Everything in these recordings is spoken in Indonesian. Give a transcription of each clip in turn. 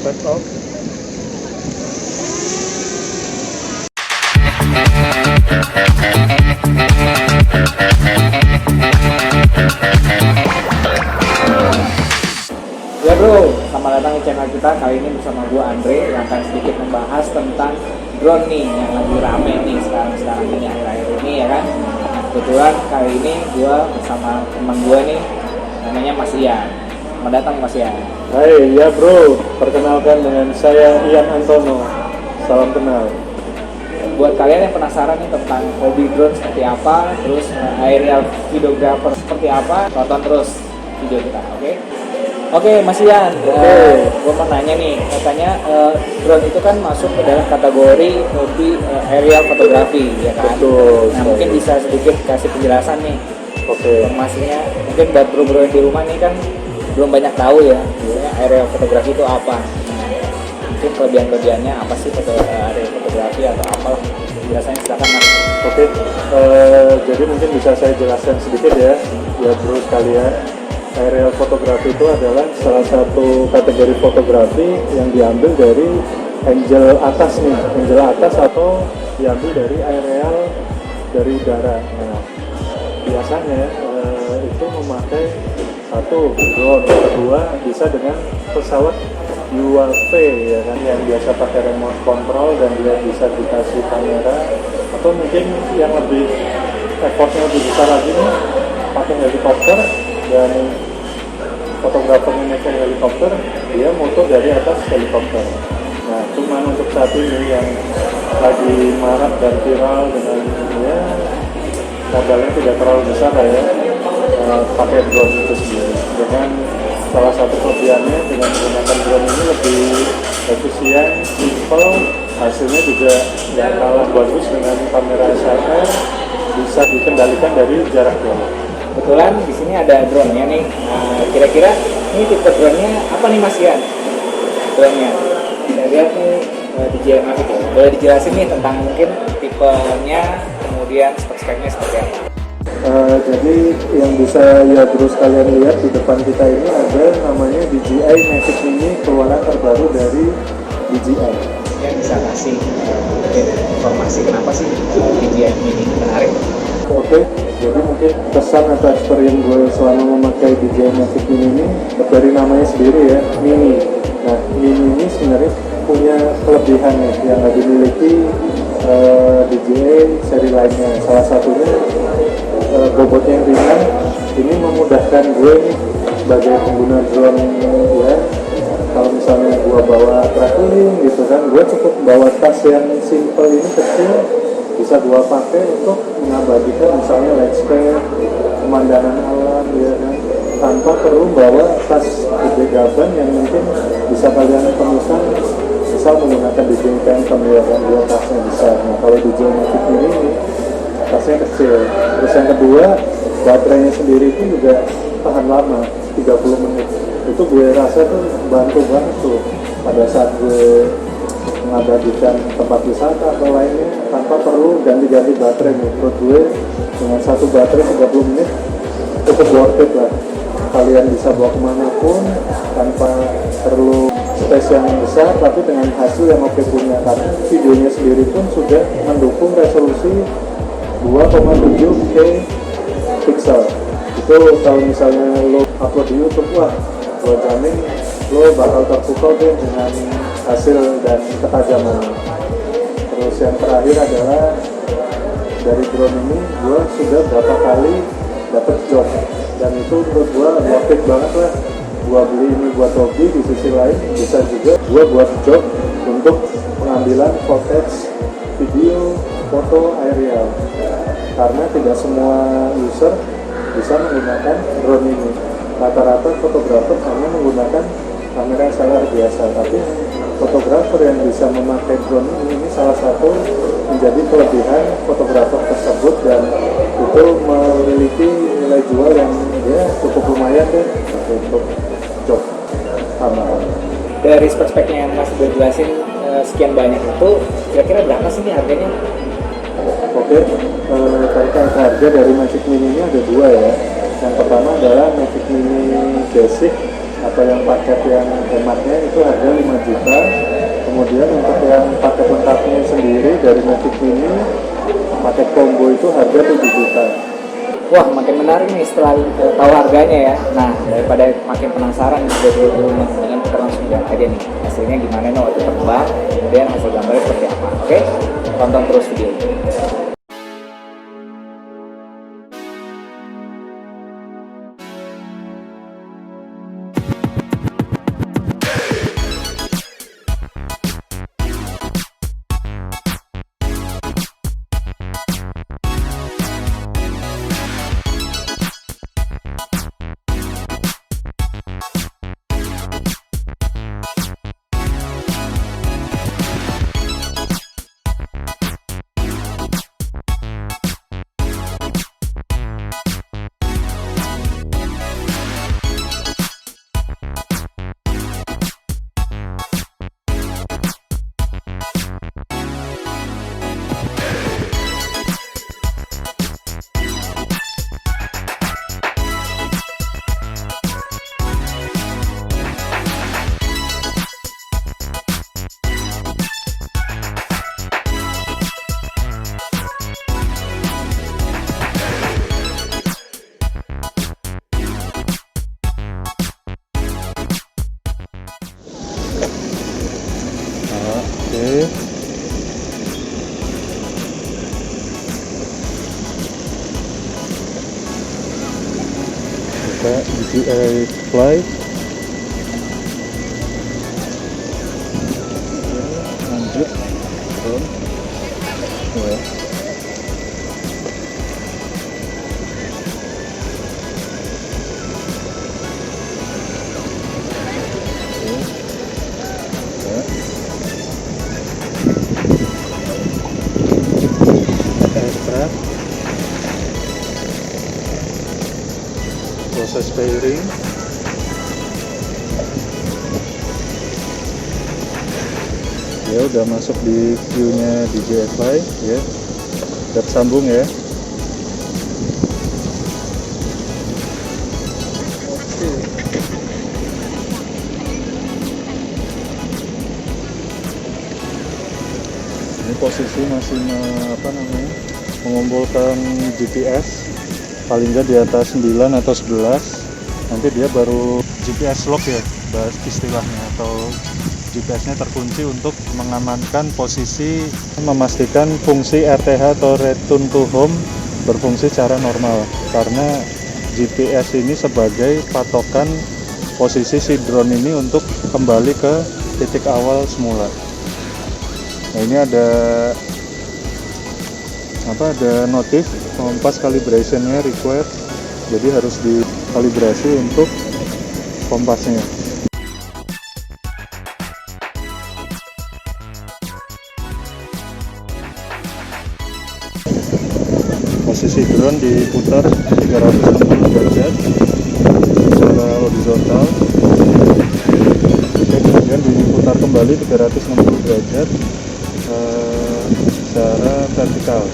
Take off. Ya bro, selamat datang di channel kita. Kali ini bersama gue Andre yang akan sedikit membahas tentang drone nih yang lagi rame nih sekarang ini akhir-akhir ini ya kan. Kebetulan kali ini gue bersama teman gue nih namanya Mas Ian. Selamat datang Mas Ian. Hai, ya bro, perkenalkan dengan saya Ian Antono. Salam kenal. Buat kalian yang penasaran nih tentang hobi drone seperti apa, terus aerial videographer seperti apa, tonton terus video kita, oke? Oke, Mas Ian, gue mau nanya nih, katanya drone itu kan masuk ke dalam kategori hobi aerial fotografi, ya kan? Betul. Nah, mungkin bisa sedikit kasih penjelasan nih, Oke. informasinya. Mungkin buat bro-bro yang di rumah nih kan belum banyak tahu ya, aerial fotografi itu apa. Mungkin kelebihan-kelebihannya apa sih aerial fotografi atau apalah, penjelasannya silakan Mas. Oke, jadi mungkin bisa saya jelaskan sedikit ya bro sekalian. Aerial fotografi itu adalah salah satu kategori fotografi yang diambil dari angle atas nih, angle atas atau diambil dari aerial dari udara. Nah, biasanya itu memakai satu drone, kedua bisa dengan pesawat UAV ya kan, yang biasa pakai remote control dan dia bisa dikasih kamera, atau mungkin yang lebih effortnya lebih besar lagi nih pakai helikopter, dan fotografernya naik helikopter, dia moto dari atas helikopter. Nah, cuman untuk saat ini yang lagi marak dan viral dengan ya modalnya tidak terlalu besar lah ya, pakai drone itu sendiri. Dengan salah satu kelebihannya dengan menggunakan drone ini lebih efisien, simple, hasilnya juga tidak kalah bagus dengan kamera SLR, bisa dikendalikan dari jarak jauh. Kebetulan di sini ada drone-nya nih. Nah, kira-kira ini tipe drone-nya apa nih Mas Ian? Drone-nya. Kita lihat nih DJI Mavic ya. Boleh dijelasin nih tentang mungkin tipenya, kemudian spek-speknya seperti apa? Jadi yang bisa ya terus kalian lihat di depan kita ini ada namanya DJI Mavic Mini, keluaran terbaru dari DJI. Yang bisa kasih mungkin informasi kenapa sih DJI Mini menarik? Oke, jadi mungkin kesan atau experience gue selama memakai DJI Mavic Mini ini dari namanya sendiri ya, Mini. Nah, Mini ini sebenarnya punya kelebihan nih yang nggak dimiliki DJI seri lainnya. Salah satunya bobotnya yang ringan. Ini memudahkan gue nih sebagai pengguna drone ya. Kalau misalnya gue bawa traveling gitu kan, gue cukup bawa tas yang simple ini kecil, bisa gue pakai untuk mengabadikan misalnya landscape, pemandangan alam ya kan, tanpa perlu bawa tas gede gaban yang mungkin bisa kalian temukan misal menggunakan DJI Phantom ya kan, dia tasnya besar. Nah, kalau DJI Mavic Mini ini tasnya kecil. Terus yang kedua, baterainya sendiri itu juga tahan lama, 30 menit. Itu gue rasa tuh bantu banget tuh pada saat gue mengabadikan tempat wisata atau lainnya tanpa perlu ganti-ganti baterai nih. Menurut gue dengan satu baterai 30 menit cukup worth it lah. Kalian bisa bawa kemanapun tanpa perlu space yang besar, tapi dengan hasil yang oke punya, karena videonya sendiri pun sudah mendukung resolusi 2,7K pixel. Itu kalau misalnya lo upload di YouTube, wah gue jamin lo bakal terpukau deh dengan hasil dan ketajamannya. Terus yang terakhir adalah dari drone ini gue sudah berapa kali dapet job, dan itu menurut gue worth it banget lah. Gue beli ini buat hobi, di sisi lain bisa juga gue buat job untuk pengambilan footage video foto aerial, karena tidak semua user bisa menggunakan drone ini. Rata-rata fotografer hanya menggunakan kamera SLR biasa, tapi fotografer yang bisa memakai drone ini salah satu menjadi kelebihan fotografer tersebut, dan itu memiliki nilai jual yang ya cukup lumayan deh untuk job tambahan. Dari spek-speknya yang Mas udah jelasin sekian banyak itu, kira-kira berapa sih nih harganya? Oke, terkait harga dari Mavic Mini ini ada dua ya. Yang pertama adalah Mavic Mini Basic atau yang paket yang hematnya itu harga 5 juta. juta. Kemudian untuk yang paket lengkapnya sendiri dari Mavic Mini, paket combo itu harga 7 juta. Wah, makin menarik nih setelah tahu harganya ya. Nah, daripada makin penasaran sudah di rumah, dengan kita langsung lihat aja nih hasilnya gimana nih waktu terbang, kemudian hasil gambarnya seperti apa. Oke, tonton terus video ini. Oke. Kita DJI Fly. Lanjut. Turun. Ya. Extra proses pairing, ya udah masuk di queue-nya DJI Fly ya, udah sambung ya. Ini posisi masih mengumpulkan GPS, paling nggak di atas 9 atau 11. Nanti dia baru GPS lock ya, bahas istilahnya, atau GPS-nya terkunci untuk mengamankan posisi, memastikan fungsi RTH atau Return to Home berfungsi secara normal, karena GPS ini sebagai patokan posisi si drone ini untuk kembali ke titik awal semula. Nah, ini ada notif kompas calibration-nya required, jadi harus dikalibrasi untuk kompasnya. Posisi drone diputar 360 derajat secara horizontal, kemudian diputar kembali 360 derajat secara vertikal.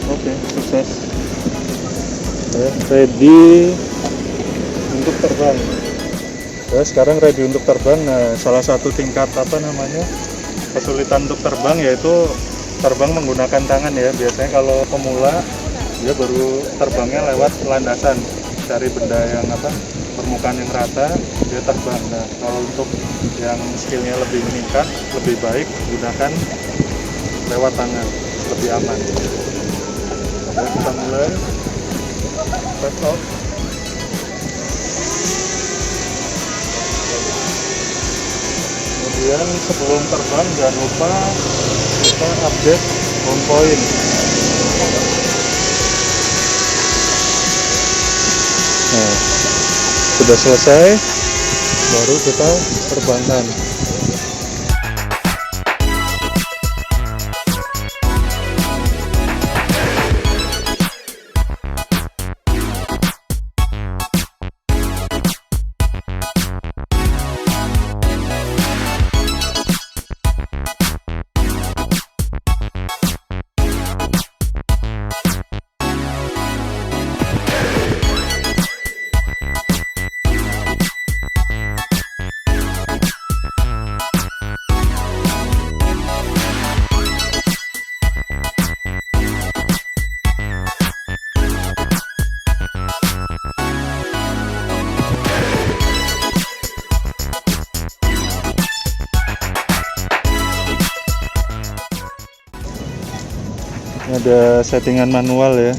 Oke, sukses. Ready untuk terbang. Ya, sekarang ready untuk terbang. Nah, salah satu tingkat kesulitan untuk terbang yaitu terbang menggunakan tangan ya. Biasanya kalau pemula dia baru terbangnya lewat landasan, cari benda yang permukaan yang rata, dia terbang. Nah, kalau untuk yang skillnya lebih meningkat, lebih baik gunakan lewat tangan, lebih aman. Oke, kita mulai take off. Kemudian sebelum terbang jangan lupa kita update home point. Nah, sudah selesai, baru kita terbangkan. ada settingan manual ya.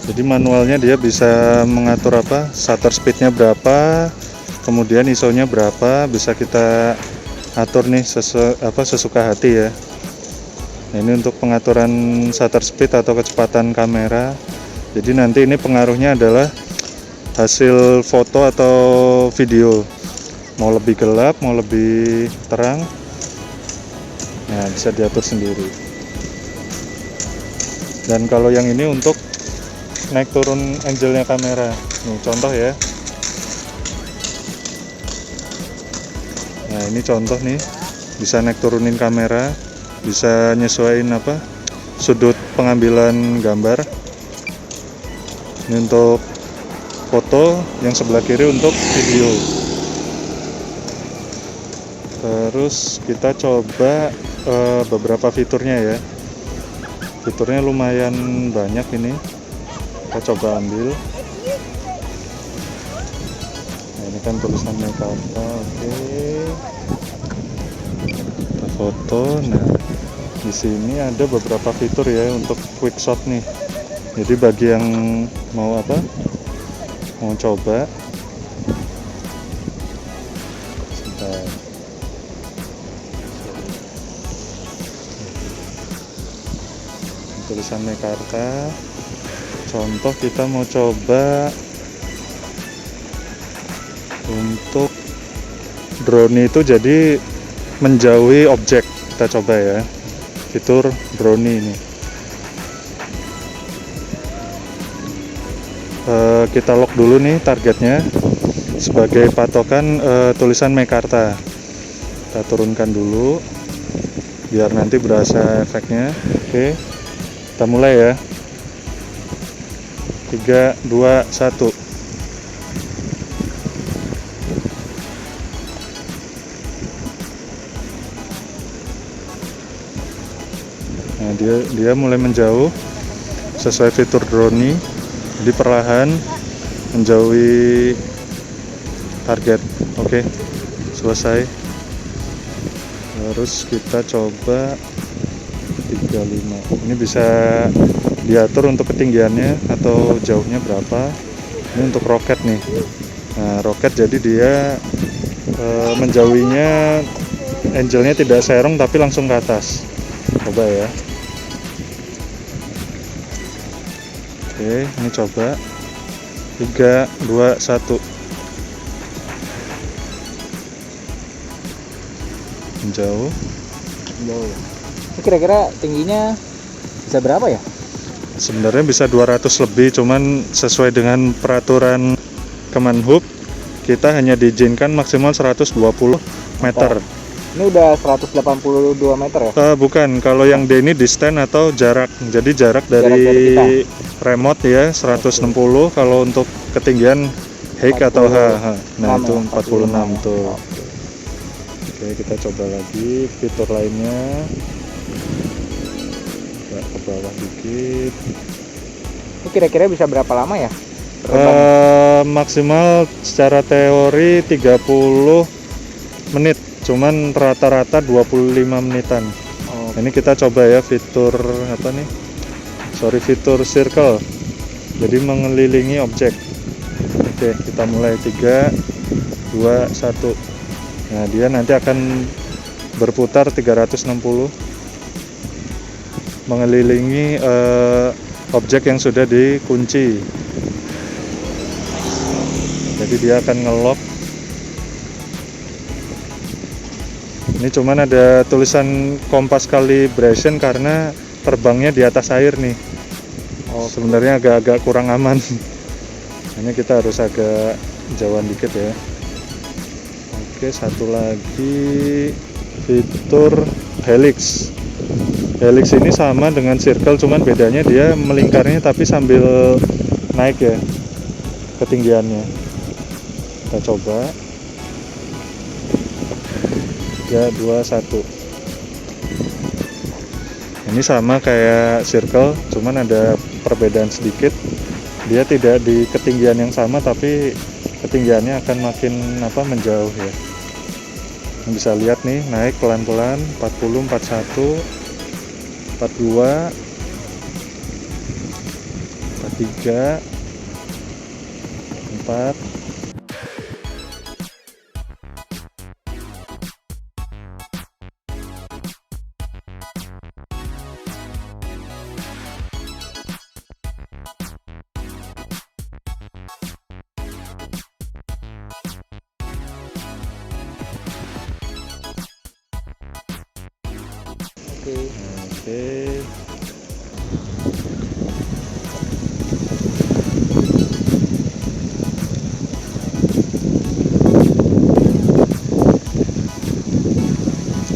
Jadi manualnya dia bisa mengatur shutter speednya berapa, kemudian ISO-nya berapa, bisa kita atur nih sesuka hati ya. Nah, ini untuk pengaturan shutter speed atau kecepatan kamera. Jadi nanti ini pengaruhnya adalah hasil foto atau video, mau lebih gelap, mau lebih terang. Nah, bisa diatur sendiri. Dan kalau yang ini untuk naik turun angle-nya kamera. Nih contoh ya. Nah, ini contoh nih, bisa naik turunin kamera, bisa nyesuaiin sudut pengambilan gambar. Ini untuk foto, yang sebelah kiri untuk video. Terus kita coba beberapa fiturnya ya. Fiturnya lumayan banyak ini. Kita coba ambil. Nah, ini kan tulisan Mekarta. Oke. Kita foto. Nah, di sini ada beberapa fitur ya untuk quick shot nih. Jadi bagi yang mau mau coba. Sebentar. Tulisan Mekarta. Contoh kita mau coba untuk drone itu jadi menjauhi objek. Kita coba ya fitur drone ini. Kita lock dulu nih targetnya sebagai patokan tulisan Mekarta. Kita turunkan dulu biar nanti berasa efeknya. Oke, kita mulai ya. 3, 2, 1. Nah, dia mulai menjauh sesuai fitur drone. Jadi perlahan menjauhi target. Oke, selesai. Terus kita coba 35. Ini bisa diatur untuk ketinggiannya atau jauhnya berapa. Ini untuk roket nih. Nah, roket jadi dia menjauhinya angle-nya tidak serong tapi langsung ke atas. Coba ya. Oke, ini coba 3, 2, 1. Menjauh. Ini kira-kira tingginya bisa berapa ya? Sebenarnya bisa 200 lebih, cuman sesuai dengan peraturan Kemenhub kita hanya diizinkan maksimal 120 meter. Ini udah 182 meter ya? Bukan, kalau yang D ini di stand atau jarak. Jadi jarak dari remote ya 160. Kalau untuk ketinggian hike atau nah itu 46 tuh. Oke, kita coba lagi fitur lainnya. Ke bawah dikit. Ini kira-kira bisa berapa lama ya? Maksimal secara teori 30 menit, cuman rata-rata 25 menitan. Ini kita coba ya fitur fitur circle, jadi mengelilingi objek. Oke, kita mulai 3, 2, 1. Nah, dia nanti akan berputar 360 mengelilingi objek yang sudah dikunci. Jadi dia akan nge-lock. Ini cuman ada tulisan compass calibration karena terbangnya di atas air nih. Sebenarnya agak-agak kurang aman. Ini kita harus agak jauhan dikit ya. Oke, satu lagi fitur helix. Helix ini sama dengan circle, cuman bedanya dia melingkarnya tapi sambil naik ya ketinggiannya. Kita coba 3, 2, 1. Ini sama kayak circle, cuman ada perbedaan sedikit. Dia tidak di ketinggian yang sama tapi ketinggiannya akan makin menjauh ya. Bisa lihat nih, naik pelan-pelan 40, 41, 42, 3, 4. Oke.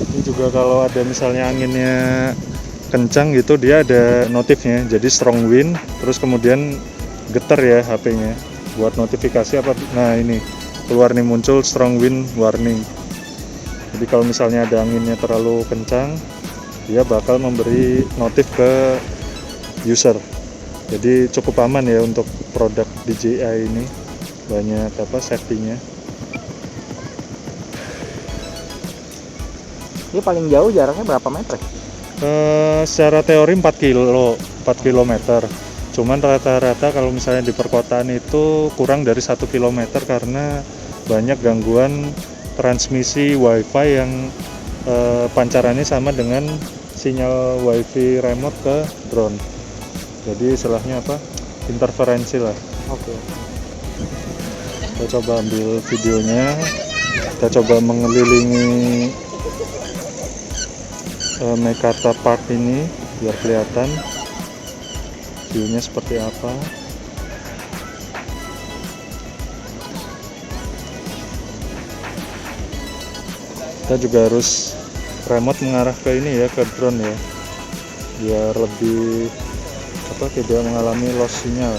Ini juga kalau ada misalnya anginnya kencang gitu, dia ada notifnya. Jadi strong wind, terus kemudian getar ya HP-nya buat notifikasi apa. Nah, ini keluar nih, muncul strong wind warning. Jadi kalau misalnya ada anginnya terlalu kencang, dia bakal memberi notif ke user. Jadi cukup aman ya untuk produk DJI ini, banyak safety-nya. Ini paling jauh jaraknya berapa meter? Secara teori 4 km. Cuman rata-rata kalau misalnya di perkotaan itu kurang dari 1 km karena banyak gangguan transmisi WiFi yang pancarannya sama dengan sinyal WiFi remote ke drone. Jadi istilahnya interferensi lah. Oke. Kita coba ambil videonya, kita coba mengelilingi Meikarta Park ini biar kelihatan viewnya seperti apa. Kita juga harus remote mengarah ke ini ya, ke drone ya, biar lebih tidak mengalami loss sinyal.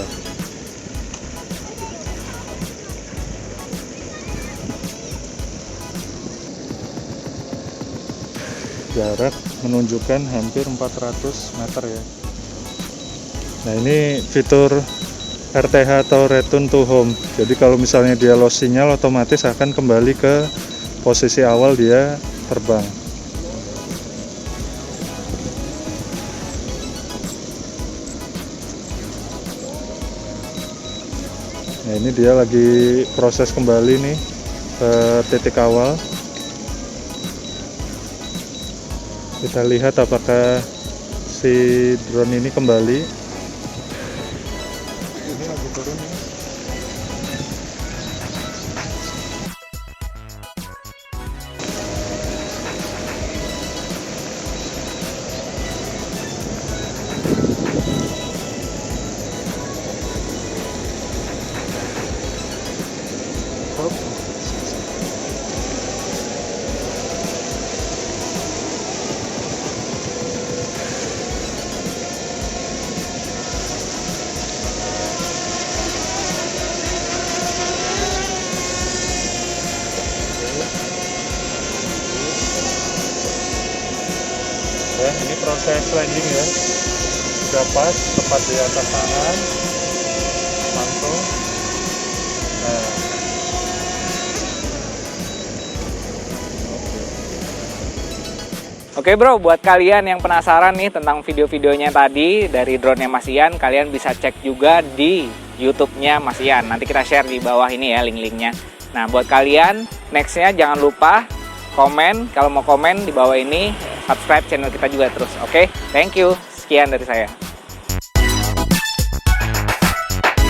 Jarak menunjukkan hampir 400 meter ya. Nah, ini fitur RTH atau Return to Home. Jadi kalau misalnya dia loss sinyal, otomatis akan kembali ke posisi awal dia terbang. Nah, ini dia lagi proses kembali nih ke titik awal. Kita lihat apakah si drone ini kembali. Ini lagi turun nih. Ya, ini proses landing ya, sudah pas, tepat di atas tangan, langsung. Nah, Oke bro, buat kalian yang penasaran nih tentang video-videonya tadi dari drone-nya Mas Ian, kalian bisa cek juga di YouTube-nya Mas Ian. Nanti kita share di bawah ini ya link-linknya. Nah, buat kalian, next-nya jangan lupa komen, kalau mau komen di bawah ini, subscribe channel kita juga terus. Oke, thank you. Sekian dari saya.